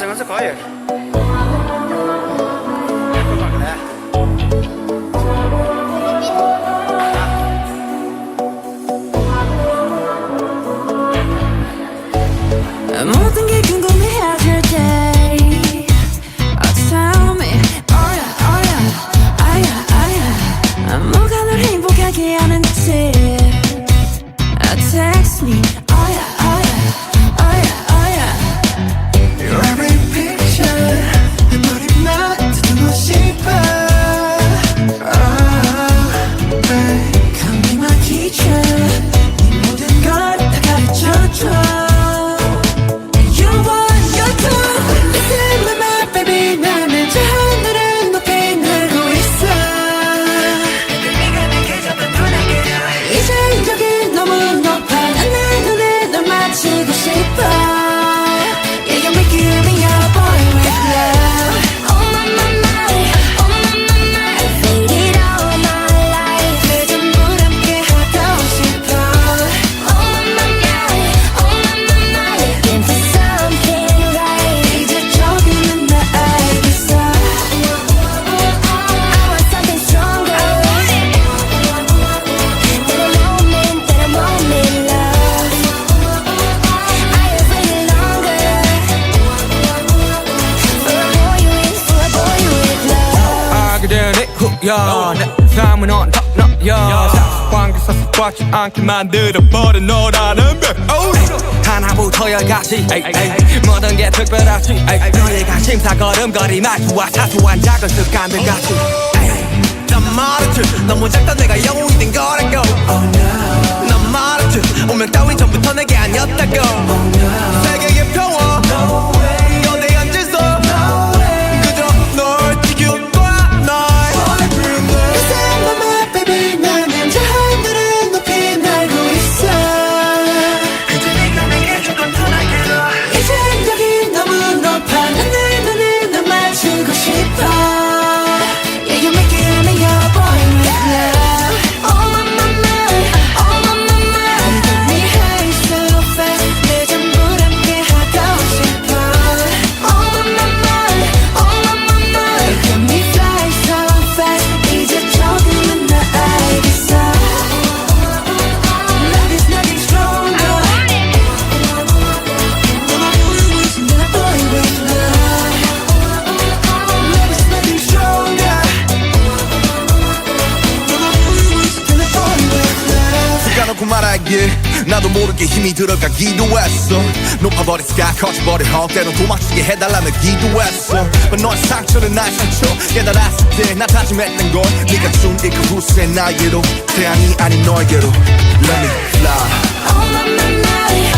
这个是可以。不管的。 모든 게 궁금해질 때 tell me oh yeah oh yeah 아야 아야 뭐가 널 행복하게 하는지 text me oh yeah oh yeah oh yeah oh yeah Your every picture 내 머리만 듣고 싶어 oh, babe Come be my teacher 네 모든 걸 다 가르쳐줘 내 삶은 언덕너여 사관계 섭섭하지 않게 만들어버린 너라는 백 하나부터 열까지 모든 게 특별하지 너의 관심사 걸음걸이 말투와 사소한 작은 습관들까지 난 말했지 너무 작다 내가 영웅이 된 거라고 난 말했지 운명 따윈 전부터 내게 아니었다고 세계의 평화 너내 앉아서 그저 널 지켜 말하길 나도 모르게 힘이 들어가기도 했어 높아버린 sky 커져버린 헛 때론 도망치게 해달라며 기도했어 But 너의 상처는 나의 상처 깨달았을 때 나 다짐했던 건 네가 준 그 후세 나에게로 태양이 아닌 너에게로 Let me fly Oh my my my